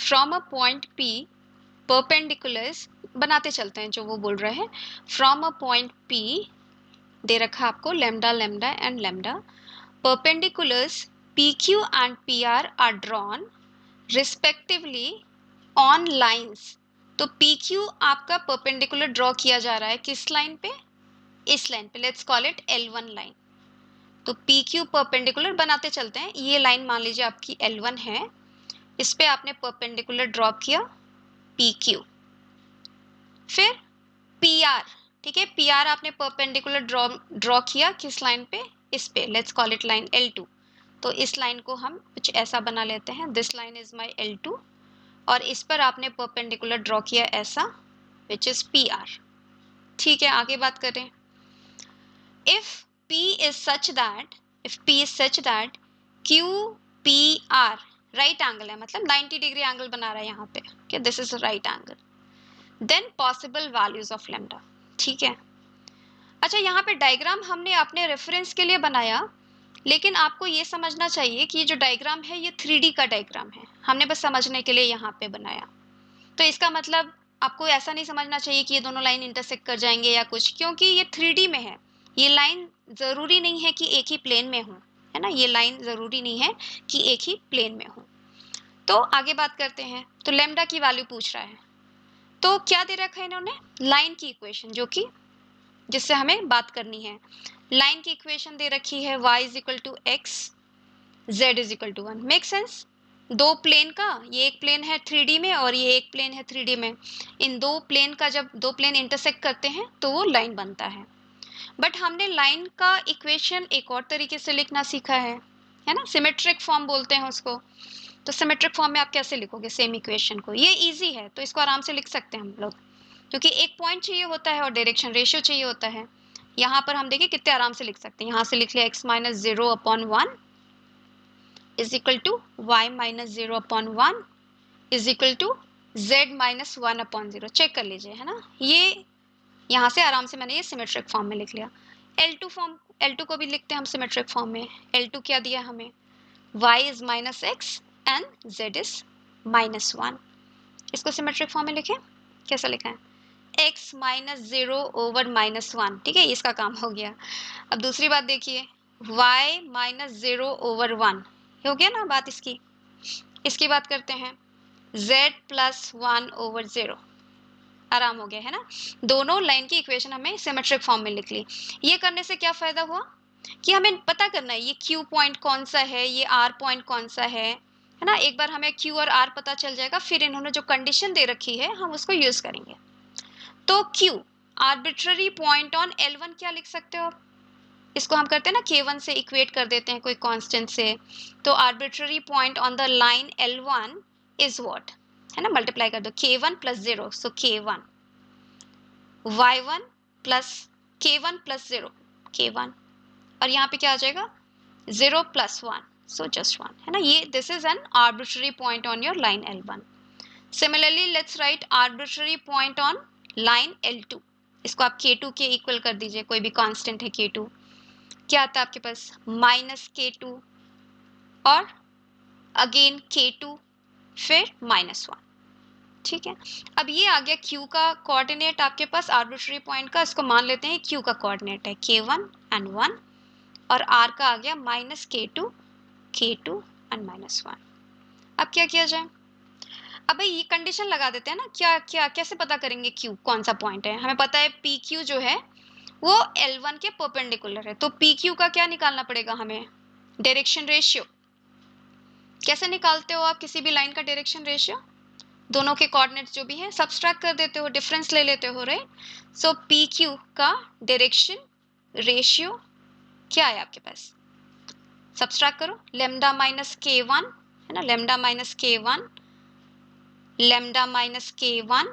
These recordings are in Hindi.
From a point P perpendiculars, बनाते चलते हैं जो वो बोल रहे हैं। फ्रॉम अ पॉइंट P दे रखा आपको lambda lambda and lambda, perpendiculars PQ and PR are drawn respectively on lines. तो PQ आपका परपेंडिकुलर ड्रॉ किया जा रहा है किस लाइन पे? इस लाइन पे, let's call it L1 line. तो PQ परपेंडिकुलर बनाते चलते हैं, ये लाइन मान लीजिए आपकी L1 है, इस पे आपने परपेंडिकुलर ड्रॉप किया PQ। फिर PR, ठीक है, PR आपने परपेंडिकुलर ड्रॉ किया किस लाइन पे? इस पे, let's call it line L2। तो इस लाइन को हम कुछ ऐसा बना लेते हैं, this line is my L2, और इस पर आपने परपेंडिकुलर ड्रॉ किया ऐसा, विच इज PR। ठीक है, आगे बात करें। if P is such that QPR right angle है, मतलब 90 डिग्री एंगल बना रहा है यहाँ पे, okay, this is a right angle, then possible values of lambda। ठीक है, अच्छा यहाँ पे डायग्राम हमने अपने रेफरेंस के लिए बनाया, लेकिन आपको ये समझना चाहिए कि ये जो डायग्राम है ये 3D का डायग्राम है, हमने बस समझने के लिए यहाँ पे बनाया। तो इसका मतलब आपको ऐसा नहीं समझना चाहिए कि ये दोनों लाइन इंटरसेक्ट कर जाएंगे या कुछ, क्योंकि ये 3D में है। ये लाइन जरूरी नहीं है कि एक ही प्लेन में हो, है ना, ये लाइन जरूरी नहीं है कि एक ही प्लेन में हो। तो आगे बात करते हैं। तो लैम्डा की वैल्यू पूछ रहा है, तो क्या दे रखा है इन्होंने? लाइन की इक्वेशन, जो कि जिससे हमें बात करनी है। लाइन की इक्वेशन दे रखी है y is equal to x, z is equal to 1। Make sense? दो प्लेन का, ये एक प्लेन है 3D में और ये एक प्लेन है 3D में, इन दो प्लेन का जब दो प्लेन इंटरसेक्ट करते हैं तो वो लाइन बनता है। बट हमने लाइन का इक्वेशन एक और तरीके से लिखना सीखा है ना, सिमेट्रिक फॉर्म बोलते हैं उसको। तो सिमेट्रिक फॉर्म में आप कैसे लिखोगे सेम इक्वेशन को? ये इजी है, तो इसको आराम से लिख सकते हैं हम लोग, क्योंकि एक पॉइंट चाहिए होता है और डायरेक्शन रेशियो चाहिए होता है। यहाँ पर हम देखिए कितने आराम से लिख सकते हैं। यहाँ से लिख लिया x minus 0 upon 1 is equal to y minus 0 upon 1 is equal to z minus 1 upon 0। Check कर लीजिए, है ना, ये यहाँ से आराम से मैंने ये सिमेट्रिक फॉर्म में लिख लिया। L2 को भी लिखते हैं हम सिमेट्रिक फॉर्म में। L2 क्या दिया हमें? y is minus x and z is minus 1। इसको सिमेट्रिक फॉर्म में लिखें, कैसा लिखा है? x minus 0 over minus 1। ठीक है, इसका काम हो गया। अब दूसरी बात देखिए, y माइनस 0 ओवर 1, हो गया ना बात इसकी। इसकी बात करते हैं, z प्लस 1 ओवर 0, आराम हो गया, है ना। दोनों लाइन की इक्वेशन हमें सिमेट्रिक फॉर्म में लिख ली। ये करने से क्या फायदा हुआ कि हमें पता करना है ये Q पॉइंट कौन सा है, ये R पॉइंट कौन सा है ना। एक बार हमें Q और R पता चल जाएगा, फिर इन्होंने जो कंडीशन दे रखी है हम उसको यूज करेंगे। तो Q arbitrary point on L1 क्या लिख सकते हो आप? इसको हम करते हैं ना K1 से इक्वेट कर देते हैं कोई कांस्टेंट से। तो arbitrary point on the line L1 is what, है ना, मल्टीप्लाई कर दो K1 प्लस 0, सो K1 y1 plus K1 plus 0 K1, और यहाँ पे क्या आ जाएगा 0 प्लस 1, सो जस्ट 1, है ना। ये this is an arbitrary point on your line L1। Similarly let's write arbitrary point on line L2। इसको आप K2 के इक्वल कर दीजिए, कोई भी कांस्टेंट है K2। क्या आता है आपके पास? माइनस K2 और अगेन K2 फिर माइनस 1। ठीक है, अब ये आ गया Q का कोऑर्डिनेट आपके पास आर्बिट्ररी पॉइंट का, इसको मान लेते हैं Q का कोऑर्डिनेट है K1 एंड 1, और R का आ गया माइनस K2 एंड माइनस 1। अब क्या किया जाए? अब भाई ये कंडीशन लगा देते हैं ना, क्या क्या कैसे पता करेंगे Q कौन सा पॉइंट है? हमें पता है PQ जो है वो L1 के परपेंडिकुलर है, तो PQ का क्या निकालना पड़ेगा हमें? Direction ratio. कैसे निकालते हो आप किसी भी लाइन का डायरेक्शन रेशियो? दोनों के कोऑर्डिनेट्स जो भी हैं सब्सट्रैक्ट कर देते हो, डिफरेंस ले लेते हो, राइट। सो PQ का डायरेक्शन रेशियो क्या है आपके पास? सब्सट्रैक्ट करो, लेमडा माइनस K1, है ना, lambda minus K1, lambda minus K1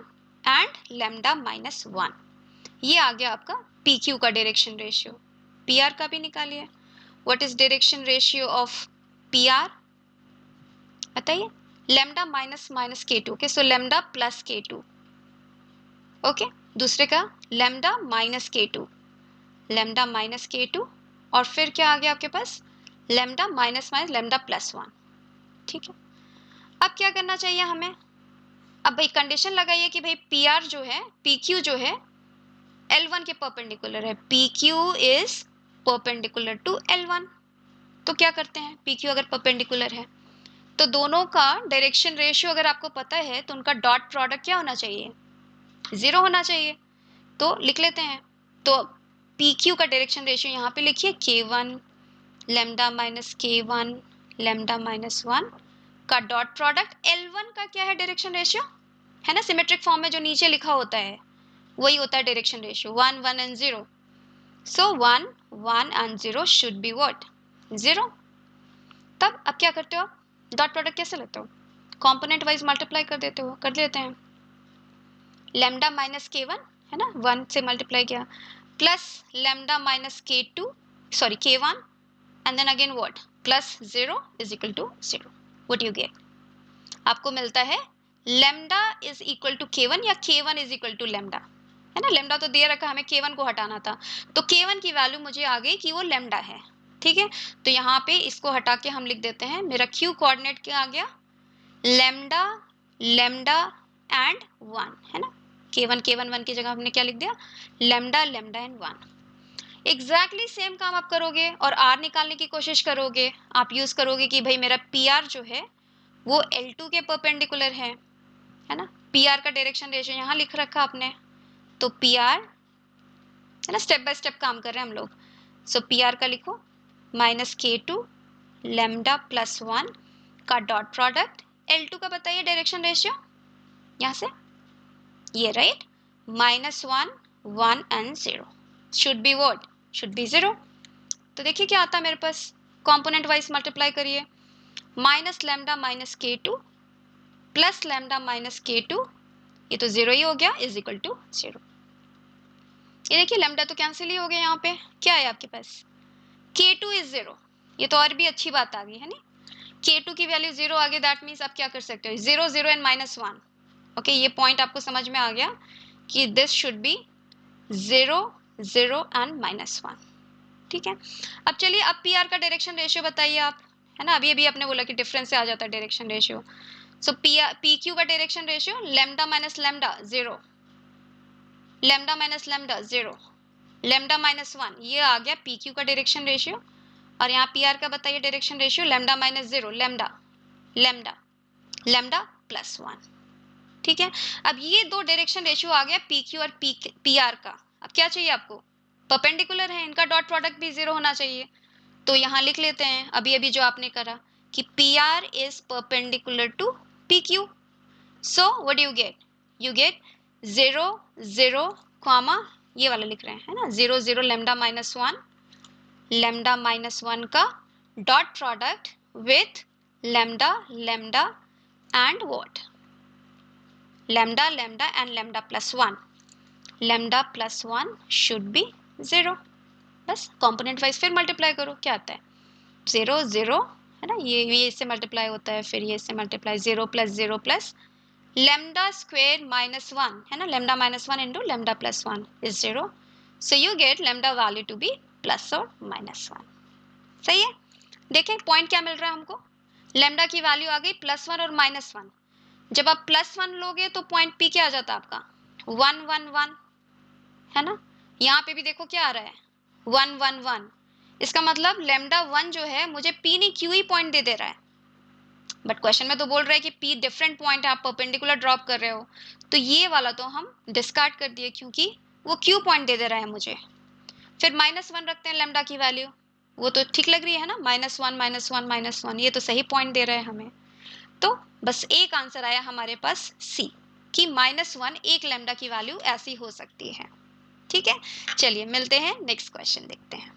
and lambda minus 1। ये आ गया आपका PQ का डायरेक्शन रेशियो। PR का भी निकालिए, what is direction ratio of PR? बताइए। Lambda minus minus K2, okay, so lambda plus K2, okay. दूसरे का lambda minus K2, lambda minus K2, और फिर क्या आ गया आपके पास? Lambda minus minus lambda plus 1। ठीक है, अब क्या करना चाहिए हमें, अब भाई कंडीशन लगाइए कि भाई पी आर जो है, पी क्यू जो है L1 के परपेंडिकुलर है, P Q is perpendicular to L1। तो क्या करते हैं, पी क्यू अगर परपेंडिकुलर है तो दोनों का डायरेक्शन रेशियो अगर आपको पता है तो उनका डॉट प्रोडक्ट क्या होना चाहिए, 0 होना चाहिए। तो लिख लेते हैं, तो पी क्यू का डायरेक्शन रेशियो यहाँ पे लिखिए K1 lambda minus K1 lambda minus 1 का डॉट प्रोडक्ट L1 का क्या है डायरेक्शन रेशियो, है ना, सिमेट्रिक फॉर्म में जो नीचे लिखा होता है वही होता है direction ratio, 1 1 and 0। So 1 1 and 0 should be what, 0। तब अब क्या करते हो, डॉट प्रोडक्ट कैसे लेते हो, कंपोनेंट वाइज मल्टीप्लाई कर देते हो, कर लेते हैं। लेमडा माइनस K1 है ना, 1 से मल्टीप्लाई किया, plus lambda minus K2 sorry K1 and then again what, plus 0 is equal to 0। What you get, आपको मिलता है lambda is equal to K1 या K1 is equal to lambda, है ना, लेमडा तो दे रखा, हमें K1 को हटाना था, तो K1 की वैल्यू मुझे आ गई कि वो लेमडा है। ठीक है, तो यहाँ पे इसको हटा के हम लिख देते हैं, मेरा Q कोऑर्डिनेट क्या आ गया, लेमडा लेमडा एंड 1, है ना, K1 K1 1 की जगह हमने क्या लिख दिया, lambda lambda and 1। Exactly same काम आप करोगे और R निकालने की कोशिश करोगे, आप यूज करोगे कि भाई मेरा PR जो है वो L2 के परपेंडिकुलर है ना, PR का डायरेक्शन रेशियो यहाँ लिख रखा आपने, तो PR है ना, स्टेप बाय स्टेप काम कर रहे हैं हम लोग। सो PR का लिखो माइनस K2 लेमडा प्लस 1 का डॉट प्रोडक्ट L2 का बताइए डायरेक्शन रेशियो, यहाँ से ये right, minus 1 1 and 0 should be what, should be 0। तो देखिए क्या आता है मेरे पास, कंपोनेंट वाइज मल्टीप्लाई करिए, minus lambda minus K2 plus lambda minus K2, ये तो 0 ही हो गया, इज इक्वल टू 0। ये देखिए लेमडा तो कैंसिल ही हो गया, यहाँ पे क्या है आपके पास, K2 इज 0, ये तो और भी अच्छी बात आ गई है ना, K2 की वैल्यू 0 आ गई, दैट मीन्स आप क्या कर सकते हो, 0 0 एंड माइनस 1। ओके, ये पॉइंट आपको समझ में आ गया कि this should be 0 0 and minus 1। ठीक है, अब चलिए अब PR का डायरेक्शन रेशियो बताइए आप, है ना, अभी अभी आपने बोला कि डिफरेंस से आ जाता है डायरेक्शन रेशियो। सो PQ का direction ratio lambda minus lambda 0, lambda minus lambda 0, lambda minus 1, ये आ गया PQ का डायरेक्शन रेशियो। और यहाँ PR का बताइए direction ratio, lambda minus 0 lambda lambda lambda plus 1। ठीक है, अब ये दो डायरेक्शन रेशियो आ गया PQ और PR का। अब क्या चाहिए आपको, परपेंडिकुलर है, इनका डॉट प्रोडक्ट भी 0 होना चाहिए। तो यहाँ लिख लेते हैं अभी अभी जो आपने करा कि PR is perpendicular to PQ। So what you get, you get 0 0 comma ये वाला लिख रहे हैं, है ना, 0 0 लेमडा माइनस 1 लेमडा माइनस 1 का dot product with lambda lambda and what, lambda lambda and lambda plus 1, lambda plus 1 should be 0। बस कंपोनेंट वाइज फिर मल्टीप्लाई करो, क्या आता है 0 0, है ना, ये इससे मल्टीप्लाई होता है, फिर ये इससे multiply, 0 plus lambda square minus 1, है ना, lambda minus 1 into lambda plus 1 is 0। So you get lambda value to be plus और माइनस 1। सही है, देखें पॉइंट क्या मिल रहा है हमको, लेमडा की वैल्यू आ गई प्लस 1 और माइनस 1। जब आप प्लस 1 लोगे तो पॉइंट P क्या आ जाता है आपका 1 1 1, है ना, यहाँ पे भी देखो क्या आ रहा है 1 1 1, इसका मतलब लेमडा 1 जो है मुझे P नहीं Q ही पॉइंट दे रहा है, बट क्वेश्चन में तो बोल रहा है कि P डिफरेंट पॉइंट है, आप परपेंडिकुलर ड्रॉप कर रहे हो, तो ये वाला तो हम डिस्कार्ड कर दिए क्योंकि वो Q पॉइंट दे रहा है मुझे। फिर माइनस 1 रखते हैं लेमडा की वैल्यू, वो तो ठीक लग रही है ना, माइनस 1 माइनस 1 माइनस 1, ये तो सही पॉइंट दे रहा है हमें। तो बस एक आंसर आया हमारे पास C कि -1 एक लेमडा की वैल्यू ऐसी हो सकती है। ठीक है, चलिए मिलते हैं, नेक्स्ट क्वेश्चन देखते हैं।